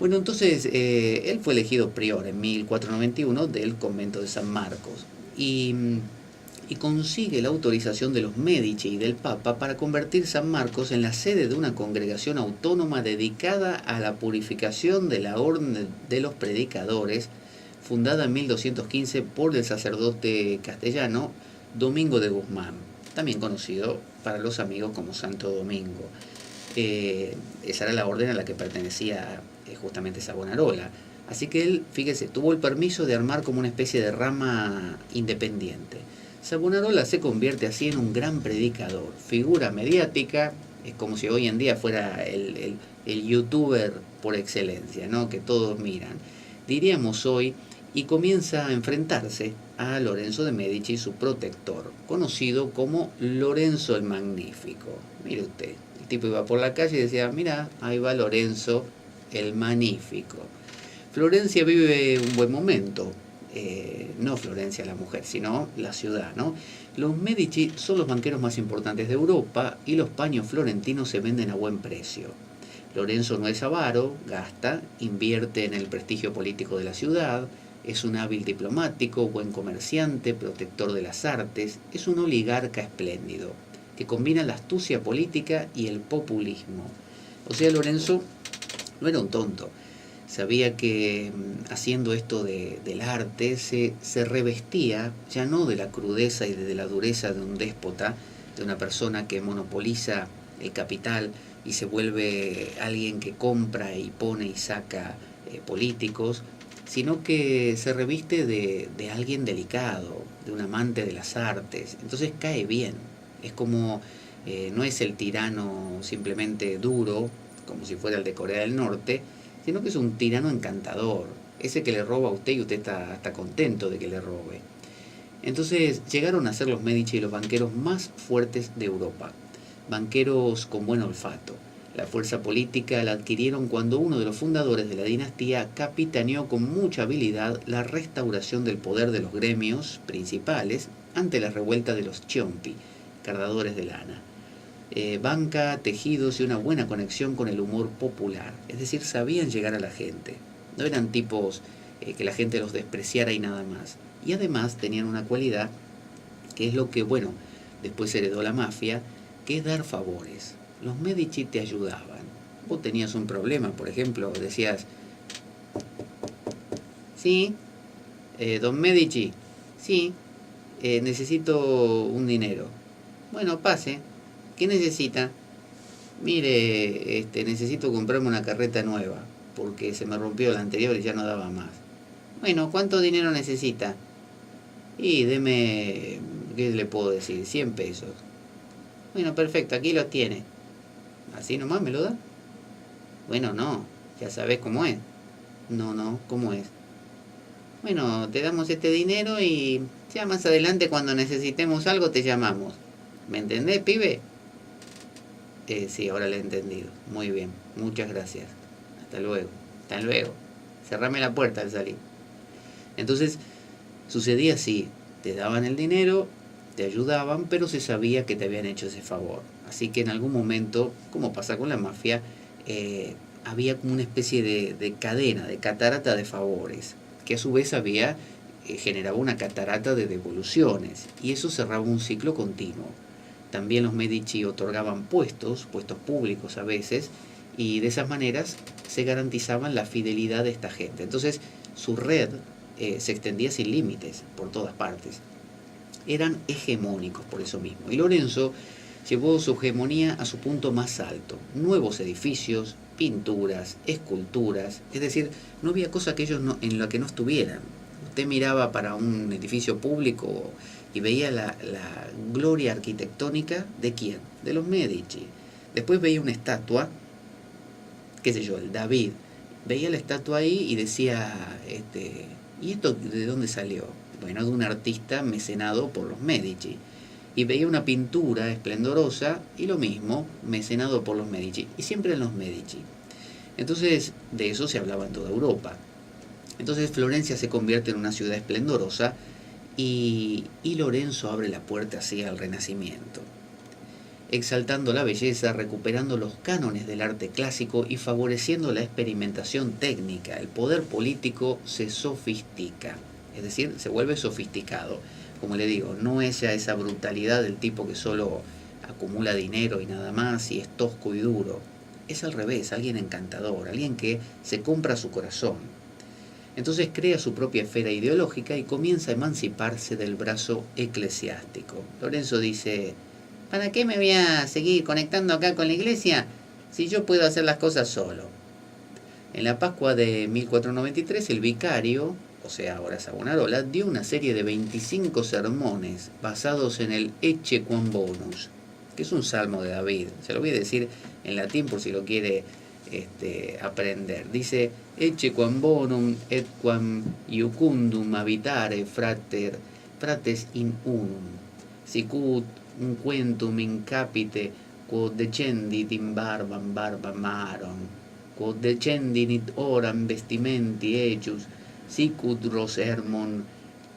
Speaker 2: Bueno, entonces él fue elegido prior en 1491 del convento de San Marcos, y consigue la autorización de los Médici y del Papa para convertir San Marcos en la sede de una congregación autónoma dedicada a la purificación de la Orden de los Predicadores, fundada en 1215 por el sacerdote castellano Domingo de Guzmán, también conocido para los amigos como Santo Domingo. Esa era la orden a la que pertenecía justamente Savonarola. Así que él, fíjese, tuvo el permiso de armar como una especie de rama independiente. Savonarola se convierte así en un gran predicador, figura mediática, es como si hoy en día fuera el youtuber por excelencia, ¿no? Que todos miran, diríamos hoy, y comienza a enfrentarse a Lorenzo de Medici, su protector, conocido como Lorenzo el Magnífico. Mire usted, el tipo iba por la calle y decía, mira, ahí va Lorenzo el Magnífico. Florencia vive un buen momento. No Florencia la mujer, sino la ciudad, ¿no? Los Medici son los banqueros más importantes de Europa y los paños florentinos se venden a buen precio. Lorenzo no es avaro, gasta, invierte en el prestigio político de la ciudad, es un hábil diplomático, buen comerciante, protector de las artes, es un oligarca espléndido, que combina la astucia política y el populismo. O sea, Lorenzo no era un tonto. Sabía que haciendo esto del arte se revestía ya no de la crudeza y de la dureza de un déspota, de una persona que monopoliza el capital y se vuelve alguien que compra y pone y saca políticos, sino que se reviste de alguien delicado, de un amante de las artes. Entonces cae bien, es como, no es el tirano simplemente duro, como si fuera el de Corea del Norte, sino que es un tirano encantador, ese que le roba a usted y usted está contento de que le robe. Entonces llegaron a ser los Medici los banqueros más fuertes de Europa, banqueros con buen olfato. La fuerza política la adquirieron cuando uno de los fundadores de la dinastía capitaneó con mucha habilidad la restauración del poder de los gremios principales ante la revuelta de los Ciompi, cardadores de lana. Banca, tejidos y una buena conexión con el humor popular, es decir, sabían llegar a la gente. No eran tipos que la gente los despreciara y nada más. Y además tenían una cualidad que es lo que, bueno, después heredó la mafia, que es dar favores. Los Medici te ayudaban. Vos tenías un problema, por ejemplo, decías, sí, don Medici, sí, necesito un dinero. Bueno, pase. ¿Qué necesita? Mire, necesito comprarme una carreta nueva, porque se me rompió la anterior y ya no daba más. Bueno, ¿cuánto dinero necesita? Y deme, ¿qué le puedo decir? 100 pesos. Bueno, perfecto, aquí los tiene. ¿Así nomás me lo da? Bueno, no, ya sabes cómo es. No, ¿cómo es? Bueno, te damos este dinero y ya más adelante cuando necesitemos algo te llamamos. ¿Me entendés, pibe? Sí, ahora le he entendido. Muy bien, muchas gracias. Hasta luego. Hasta luego. Cerrame la puerta al salir. Entonces, sucedía así. Te daban el dinero, te ayudaban, pero se sabía que te habían hecho ese favor. Así que en algún momento, como pasa con la mafia, había como una especie de cadena, de catarata de favores, que a su vez generaba una catarata de devoluciones, y eso cerraba un ciclo continuo. También los Medici otorgaban puestos públicos a veces, y de esas maneras se garantizaban la fidelidad de esta gente. Entonces su red se extendía sin límites por todas partes. Eran hegemónicos por eso mismo. Y Lorenzo llevó su hegemonía a su punto más alto. Nuevos edificios, pinturas, esculturas, es decir, no había cosa que ellos en la que no estuvieran. Usted miraba para un edificio público y veía la gloria arquitectónica ¿de quién? De los Medici. Después veía una estatua, qué sé yo, el David. Veía la estatua ahí y decía, ¿y esto de dónde salió? Bueno, de un artista mecenado por los Medici. Y veía una pintura esplendorosa y lo mismo, mecenado por los Medici. Y siempre en los Medici. Entonces, de eso se hablaba en toda Europa. Entonces Florencia se convierte en una ciudad esplendorosa y Lorenzo abre la puerta hacia el Renacimiento, exaltando la belleza, recuperando los cánones del arte clásico y favoreciendo la experimentación técnica. El poder político se sofistica, es decir, se vuelve sofisticado. Como le digo, no es ya esa brutalidad del tipo que solo acumula dinero y nada más y es tosco y duro. Es al revés, alguien encantador, alguien que se compra su corazón. Entonces crea su propia esfera ideológica y comienza a emanciparse del brazo eclesiástico. Lorenzo dice, ¿para qué me voy a seguir conectando acá con la iglesia si yo puedo hacer las cosas solo? En la Pascua de 1493 el vicario, o sea ahora Savonarola, dio una serie de 25 sermones basados en el Ecce Quam Bonus, que es un salmo de David. Se lo voy a decir en latín por si lo quiere aprender. Dice, Ecce quam bonum et quam iucundum habitare frates in unum, sicut unquentum in capite quod decendit in barbam Aaron, quod decendit oram vestimenti ejus, sicut rosermon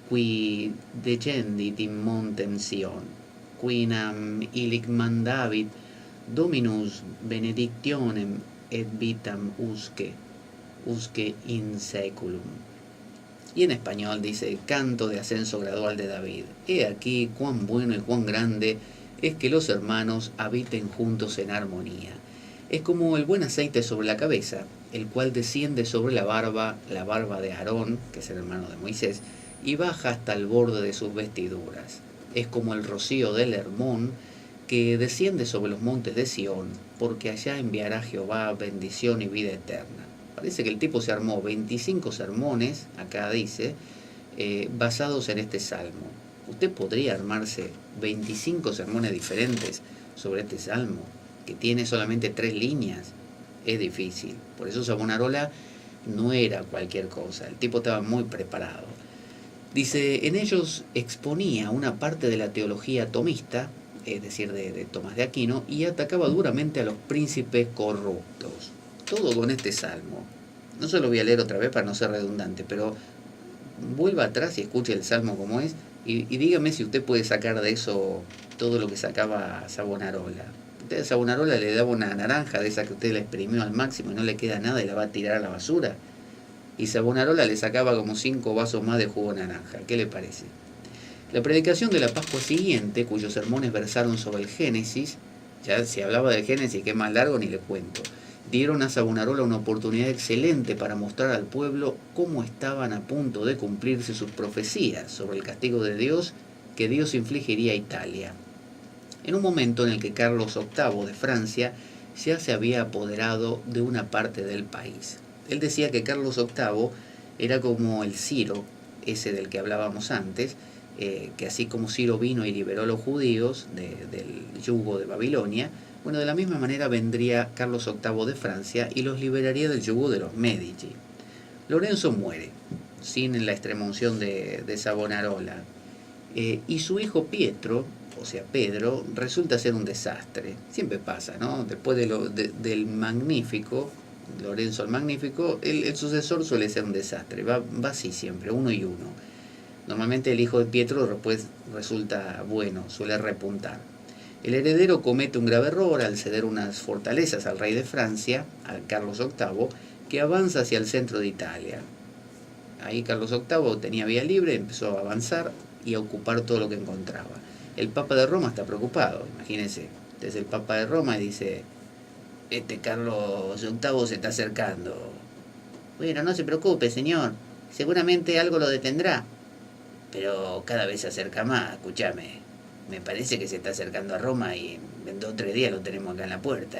Speaker 2: qui decendit in montem Sion, quinam illic mandavit Dominus benedictionem et vitam usque in seculum. Y en español dice, canto de ascenso gradual de David. He aquí cuán bueno y cuán grande es que los hermanos habiten juntos en armonía. Es como el buen aceite sobre la cabeza, el cual desciende sobre la barba de Aarón, que es el hermano de Moisés, y baja hasta el borde de sus vestiduras. Es como el rocío del Hermón, que desciende sobre los montes de Sión, porque allá enviará Jehová bendición y vida eterna. Parece que el tipo se armó 25 sermones, acá dice, basados en este salmo. Usted podría armarse 25 sermones diferentes sobre este salmo, que tiene solamente 3 líneas. es difícil. Por eso Savonarola no era cualquier cosa, el tipo estaba muy preparado. Dice, en ellos exponía una parte de la teología tomista, es decir, de Tomás de Aquino, y atacaba duramente a los príncipes corruptos. Todo con este salmo. No se lo voy a leer otra vez para no ser redundante, pero vuelva atrás y escuche el salmo como es, y dígame si usted puede sacar de eso todo lo que sacaba Savonarola. Usted a Savonarola le daba una naranja de esa que usted le exprimió al máximo y no le queda nada y la va a tirar a la basura. Y Savonarola le sacaba como 5 vasos más de jugo naranja. ¿Qué le parece? La predicación de la Pascua siguiente, cuyos sermones versaron sobre el Génesis, ya si hablaba del Génesis, que es más largo, ni le cuento, dieron a Savonarola una oportunidad excelente para mostrar al pueblo cómo estaban a punto de cumplirse sus profecías sobre el castigo de Dios que Dios infligiría a Italia. En un momento en el que Carlos VIII de Francia ya se había apoderado de una parte del país. Él decía que Carlos VIII era como el Ciro, ese del que hablábamos antes, que así como Ciro vino y liberó a los judíos del yugo de Babilonia, bueno, de la misma manera vendría Carlos VIII de Francia y los liberaría del yugo de los Medici. Lorenzo muere, sin la extremunción de Savonarola, y su hijo Pietro, o sea Pedro, resulta ser un desastre. Siempre pasa, ¿no? Después del Magnífico, Lorenzo el Magnífico, el sucesor suele ser un desastre, va así siempre, uno y uno. Normalmente el hijo de Pietro después resulta bueno, suele repuntar. El heredero comete un grave error al ceder unas fortalezas al rey de Francia, al Carlos VIII, que avanza hacia el centro de Italia. Ahí Carlos VIII tenía vía libre, empezó a avanzar y a ocupar todo lo que encontraba. El Papa de Roma está preocupado, imagínense. Entonces el Papa de Roma dice, Carlos VIII se está acercando. Bueno, no se preocupe, señor, seguramente algo lo detendrá. Pero cada vez se acerca más, escúchame. Me parece que se está acercando a Roma y en 2 o 3 días lo tenemos acá en la puerta,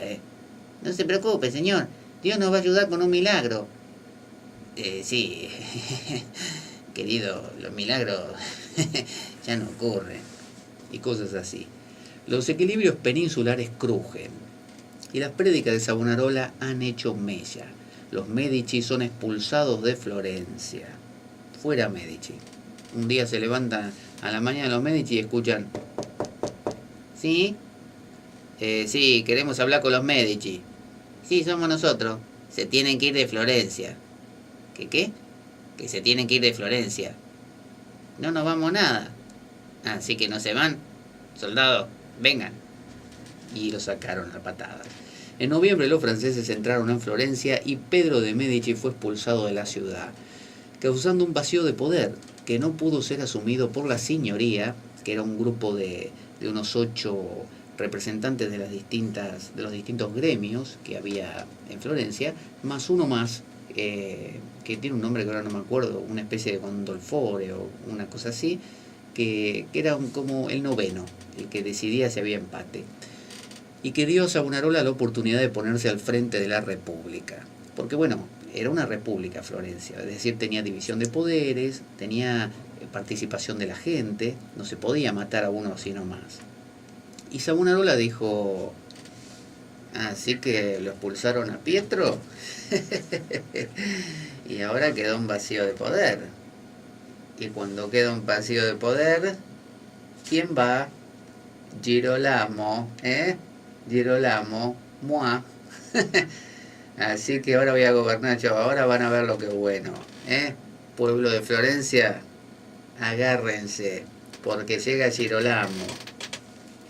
Speaker 2: No se preocupe, señor. Dios nos va a ayudar con un milagro. Sí, querido, los milagros ya no ocurren. Y cosas así. Los equilibrios peninsulares crujen. Y las prédicas de Savonarola han hecho mella. Los Medici son expulsados de Florencia. Fuera Medici. Un día se levantan a la mañana los Medici y escuchan, ¿sí? Sí, queremos hablar con los Medici. Sí, somos nosotros. Se tienen que ir de Florencia. ¿Qué? Que se tienen que ir de Florencia. No nos vamos nada. Así que no se van. Soldados, vengan. Y lo sacaron a patadas. En noviembre los franceses entraron en Florencia y Pedro de Medici fue expulsado de la ciudad, causando un vacío de poder que no pudo ser asumido por la Signoría, que era un grupo de unos 8 representantes de los distintos gremios que había en Florencia, más uno más, que tiene un nombre que ahora no me acuerdo, una especie de Gondolfore o una cosa así, que era como el noveno, el que decidía si había empate, y que dio a Savonarola la oportunidad de ponerse al frente de la República. Porque bueno, era una república Florencia, es decir, tenía división de poderes, tenía participación de la gente, no se podía matar a uno así nomás. Y Savonarola dijo, así que lo expulsaron a Pietro y ahora quedó un vacío de poder. Y cuando queda un vacío de poder, ¿quién va? Girolamo, Girolamo, moi. Así que ahora voy a gobernar yo, ahora van a ver lo que es bueno, Pueblo de Florencia, agárrense, porque llega Girolamo.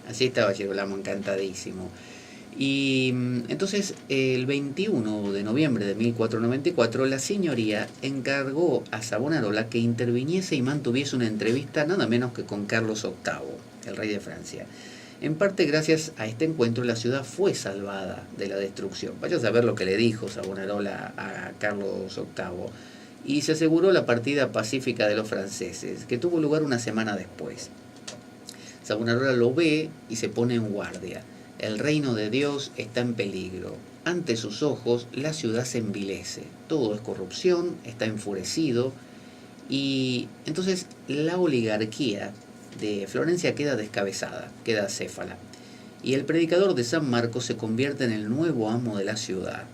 Speaker 2: Así estaba Girolamo, encantadísimo. Y entonces el 21 de noviembre de 1494 la Signoría encargó a Savonarola que interviniese y mantuviese una entrevista nada menos que con Carlos VIII, el rey de Francia. En parte gracias a este encuentro la ciudad fue salvada de la destrucción. Vaya a saber lo que le dijo Savonarola a Carlos VIII. Y se aseguró la partida pacífica de los franceses, que tuvo lugar una semana después. Savonarola lo ve y se pone en guardia. El reino de Dios está en peligro. Ante sus ojos la ciudad se envilece. Todo es corrupción, está enfurecido. Y entonces la oligarquía de Florencia queda descabezada, queda acéfala. Y el predicador de San Marcos se convierte en el nuevo amo de la ciudad.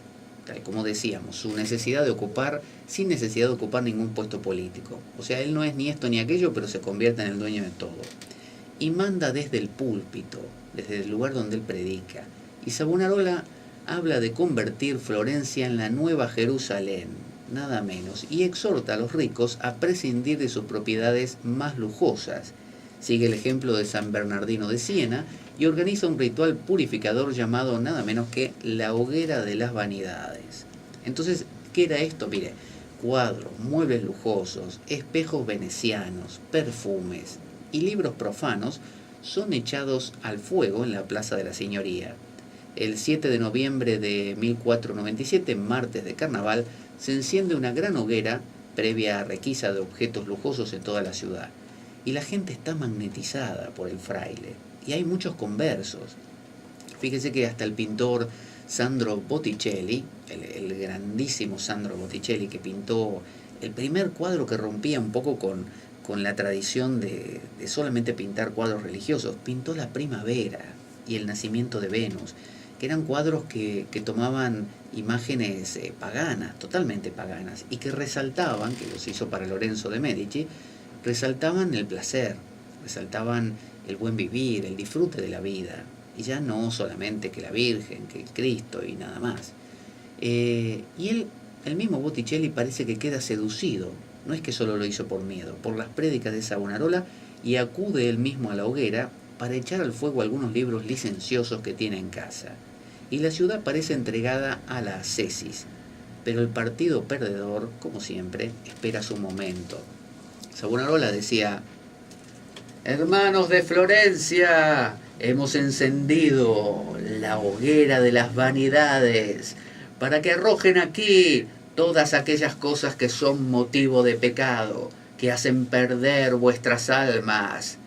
Speaker 2: tal como decíamos, su necesidad de ocupar, sin necesidad de ocupar ningún puesto político. O sea, él no es ni esto ni aquello, pero se convierte en el dueño de todo. Y manda desde el púlpito, desde el lugar donde él predica. Y Savonarola habla de convertir Florencia en la nueva Jerusalén, nada menos, y exhorta a los ricos a prescindir de sus propiedades más lujosas. Sigue el ejemplo de San Bernardino de Siena y organiza un ritual purificador llamado nada menos que la hoguera de las vanidades. Entonces, ¿qué era esto? Mire, cuadros, muebles lujosos, espejos venecianos, perfumes y libros profanos son echados al fuego en la Plaza de la Signoría. El 7 de noviembre de 1497, martes de carnaval, se enciende una gran hoguera previa requisa de objetos lujosos en toda la ciudad. Y la gente está magnetizada por el fraile. Y hay muchos conversos. Fíjese que hasta el pintor Sandro Botticelli, el grandísimo Sandro Botticelli, que pintó el primer cuadro que rompía un poco con la tradición de solamente pintar cuadros religiosos, pintó la primavera y el nacimiento de Venus, que eran cuadros que tomaban imágenes paganas, totalmente paganas, y que resaltaban, que los hizo para Lorenzo de Medici, resaltaban el placer, resaltaban el buen vivir, el disfrute de la vida, y ya no solamente que la Virgen, que el Cristo y nada más. Y el mismo Botticelli parece que queda seducido, no es que solo lo hizo por miedo, por las prédicas de Savonarola, y acude él mismo a la hoguera para echar al fuego algunos libros licenciosos que tiene en casa. Y la ciudad parece entregada a la ascesis, pero el partido perdedor, como siempre, espera su momento. Savonarola decía: hermanos de Florencia, hemos encendido la hoguera de las vanidades para que arrojen aquí todas aquellas cosas que son motivo de pecado, que hacen perder vuestras almas.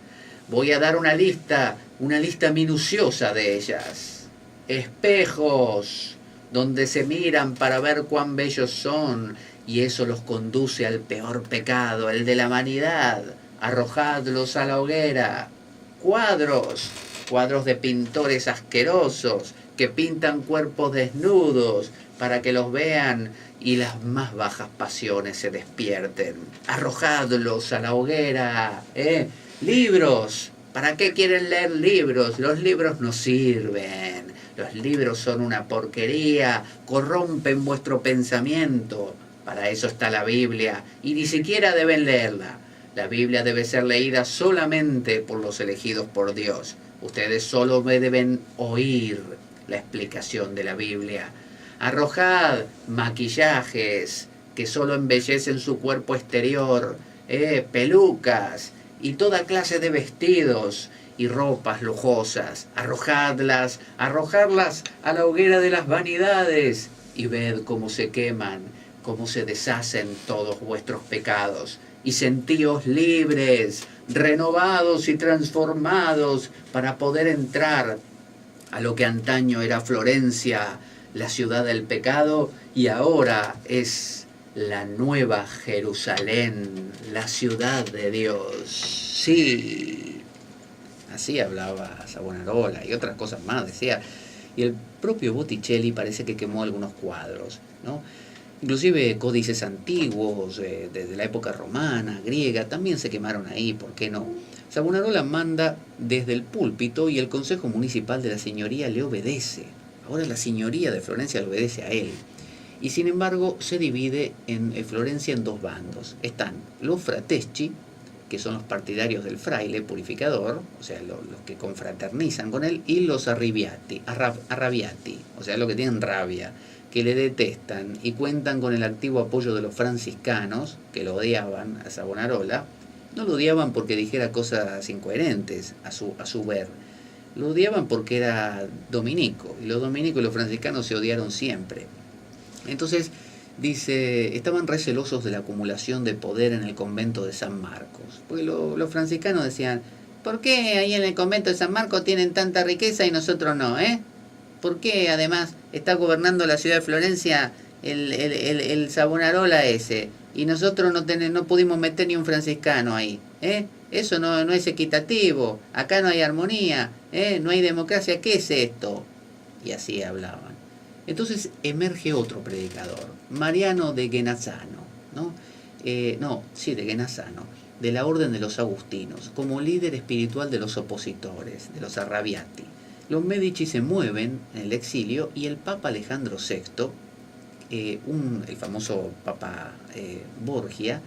Speaker 2: Voy a dar una lista minuciosa de ellas. Espejos, donde se miran para ver cuán bellos son, y eso los conduce al peor pecado, el de la vanidad. Arrojadlos a la hoguera. Cuadros de pintores asquerosos que pintan cuerpos desnudos para que los vean y las más bajas pasiones se despierten. Arrojadlos a la hoguera. Libros. ¿Para qué quieren leer libros? Los libros no sirven. Los libros son una porquería, corrompen vuestro pensamiento. Para eso está la Biblia, y ni siquiera deben leerla. La Biblia debe ser leída solamente por los elegidos por Dios. Ustedes solo me deben oír la explicación de la Biblia. Arrojad maquillajes que solo embellecen su cuerpo exterior, pelucas y toda clase de vestidos y ropas lujosas. Arrojadlas a la hoguera de las vanidades y ved cómo se queman, cómo se deshacen todos vuestros pecados, y sentíos libres, renovados y transformados para poder entrar a lo que antaño era Florencia, la ciudad del pecado, y ahora es la nueva Jerusalén, la ciudad de Dios. Sí, así hablaba Savonarola y otras cosas más, decía. Y el propio Botticelli parece que quemó algunos cuadros, ¿no? Inclusive códices antiguos, desde la época romana, griega, también se quemaron ahí, ¿por qué no? Savonarola manda desde el púlpito y el Consejo Municipal de la Signoría le obedece. Ahora la Signoría de Florencia le obedece a él. Y sin embargo se divide en Florencia en dos bandos. Están los frateschi, que son los partidarios del fraile purificador, o sea, los que confraternizan con él, y los arrabbiati, o sea, los que tienen rabia, que le detestan y cuentan con el activo apoyo de los franciscanos, que lo odiaban a Savonarola. No lo odiaban porque dijera cosas incoherentes a su ver. Lo odiaban porque era dominico, y los dominicos y los franciscanos se odiaron siempre. Entonces, dice, estaban recelosos de la acumulación de poder en el convento de San Marcos. Porque los franciscanos decían, ¿por qué ahí en el convento de San Marcos tienen tanta riqueza y nosotros no, ¿Por qué además está gobernando la ciudad de Florencia el Savonarola ese? Y nosotros no pudimos meter ni un franciscano ahí, Eso no es equitativo, acá no hay armonía, no hay democracia, ¿qué es esto? Y así hablaban. Entonces emerge otro predicador, Mariano de Genazzano, ¿no? De Genazzano, de la Orden de los Agustinos, como líder espiritual de los opositores, de los Arrabbiati. Los Medici se mueven en el exilio y el Papa Alejandro VI, el famoso Papa Borgia,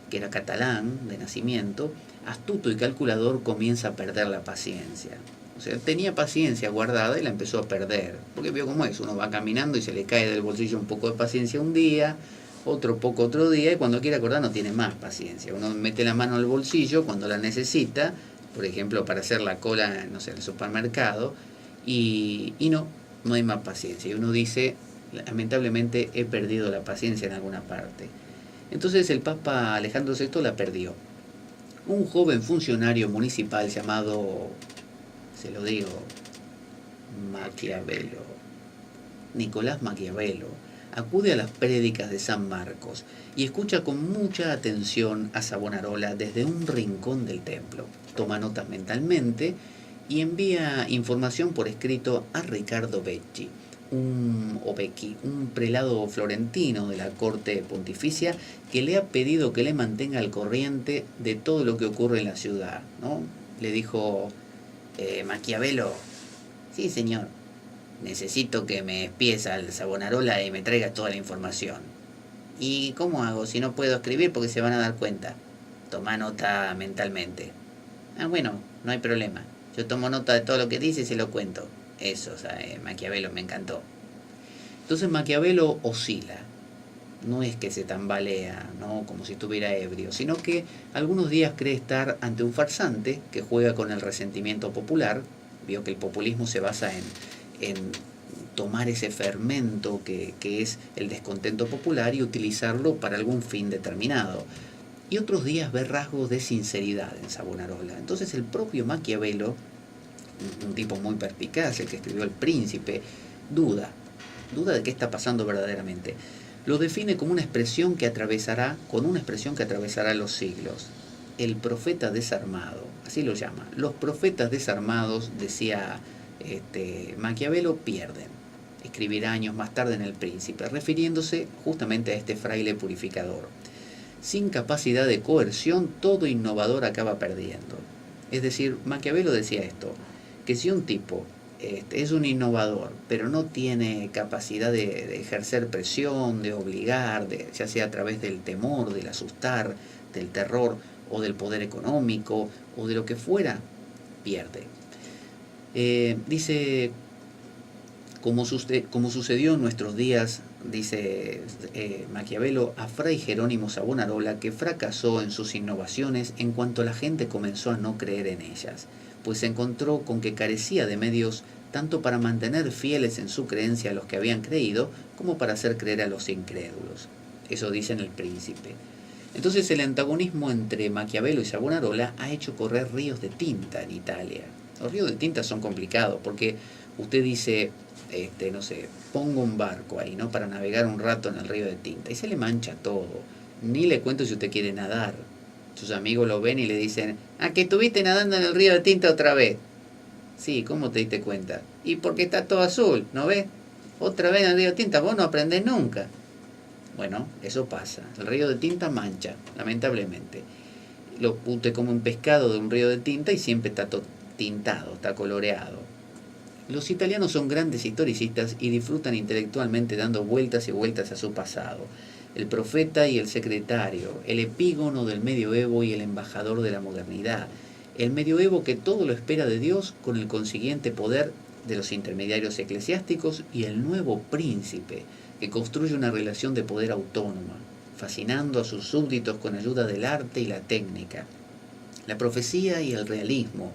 Speaker 2: que era catalán de nacimiento, astuto y calculador, comienza a perder la paciencia. O sea, tenía paciencia guardada y la empezó a perder, porque vio cómo es, uno va caminando y se le cae del bolsillo un poco de paciencia un día, otro poco otro día, y cuando quiere acordar no tiene más paciencia. Uno mete la mano al bolsillo cuando la necesita, por ejemplo, para hacer la cola, no sé, en el supermercado, y no hay más paciencia. Y uno dice, lamentablemente he perdido la paciencia en alguna parte. Entonces el Papa Alejandro VI la perdió. Un joven funcionario municipal llamado, se lo digo, Maquiavelo, Nicolás Maquiavelo, acude a las prédicas de San Marcos y escucha con mucha atención a Savonarola desde un rincón del templo. Toma notas mentalmente y envía información por escrito a Ricardo Becchi, un prelado florentino de la corte pontificia, que le ha pedido que le mantenga al corriente de todo lo que ocurre en la ciudad, ¿no? Le dijo, Maquiavelo, sí señor, necesito que me espíes al Savonarola y me traigas toda la información. ¿Y cómo hago si no puedo escribir porque se van a dar cuenta? Toma nota mentalmente. Ah, bueno, no hay problema. Yo tomo nota de todo lo que dice y se lo cuento. Eso, Maquiavelo me encantó. Entonces Maquiavelo oscila. No es que se tambalea, ¿no?, como si estuviera ebrio, sino que algunos días cree estar ante un farsante que juega con el resentimiento popular. Vio que el populismo se basa en tomar ese fermento que es el descontento popular y utilizarlo para algún fin determinado. Y otros días ve rasgos de sinceridad en Savonarola. Entonces el propio Maquiavelo, un tipo muy perspicaz, el que escribió El Príncipe, duda de qué está pasando verdaderamente. Lo define como una expresión que atravesará los siglos. El profeta desarmado, así lo llama. Los profetas desarmados, decía Maquiavelo, pierden. Escribirá años más tarde en El Príncipe, refiriéndose justamente a este fraile purificador. Sin capacidad de coerción, todo innovador acaba perdiendo. Es decir, Maquiavelo decía esto, que si un tipo es un innovador, pero no tiene capacidad de ejercer presión, de obligar, ya sea a través del temor, del asustar, del terror, o del poder económico, o de lo que fuera, pierde. Dice, como sucedió en nuestros días, dice Maquiavelo, a Fray Jerónimo Savonarola, que fracasó en sus innovaciones en cuanto la gente comenzó a no creer en ellas, pues se encontró con que carecía de medios tanto para mantener fieles en su creencia a los que habían creído, como para hacer creer a los incrédulos. Eso dice en El Príncipe. Entonces el antagonismo entre Maquiavelo y Savonarola ha hecho correr ríos de tinta en Italia. Los ríos de tinta son complicados porque usted dice, no sé, pongo un barco ahí, ¿no?, para navegar un rato en el río de tinta, y se le mancha todo. Ni le cuento si usted quiere nadar. Sus amigos lo ven y le dicen, que estuviste nadando en el río de tinta otra vez. Sí, ¿cómo te diste cuenta? Y porque está todo azul, ¿no ves? Otra vez en el río de tinta, vos no aprendés nunca. Bueno, eso pasa. El río de tinta mancha, lamentablemente. Usted come un pescado de un río de tinta y siempre está todo tintado, está coloreado. Los italianos son grandes historicistas y disfrutan intelectualmente dando vueltas y vueltas a su pasado. El profeta y el secretario, el epígono del medioevo y el embajador de la modernidad. El medioevo que todo lo espera de Dios con el consiguiente poder de los intermediarios eclesiásticos, y el nuevo príncipe que construye una relación de poder autónoma, fascinando a sus súbditos con ayuda del arte y la técnica. La profecía y el realismo,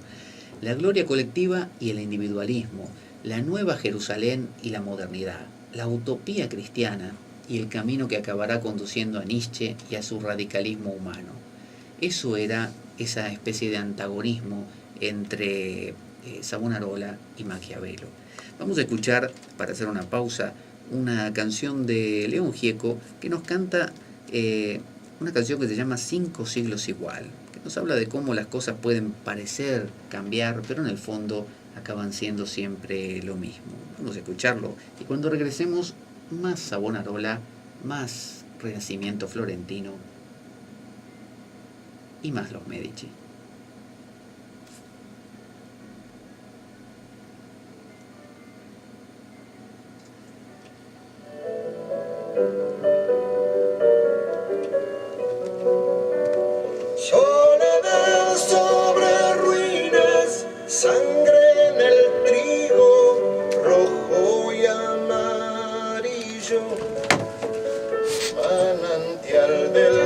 Speaker 2: la gloria colectiva y el individualismo, la nueva Jerusalén y la modernidad, la utopía cristiana y el camino que acabará conduciendo a Nietzsche y a su radicalismo humano. Eso era esa especie de antagonismo entre Savonarola y Maquiavelo. Vamos a escuchar, para hacer una pausa, una canción de León Gieco que nos canta una canción que se llama 5 siglos igual, que nos habla de cómo las cosas pueden parecer cambiar, pero en el fondo acaban siendo siempre lo mismo. Vamos a escucharlo y cuando regresemos, más Savonarola, más Renacimiento florentino y más los Medici.
Speaker 3: Soledad sobre ruinas, sangre en el trigo, rojo y amarillo, manantial del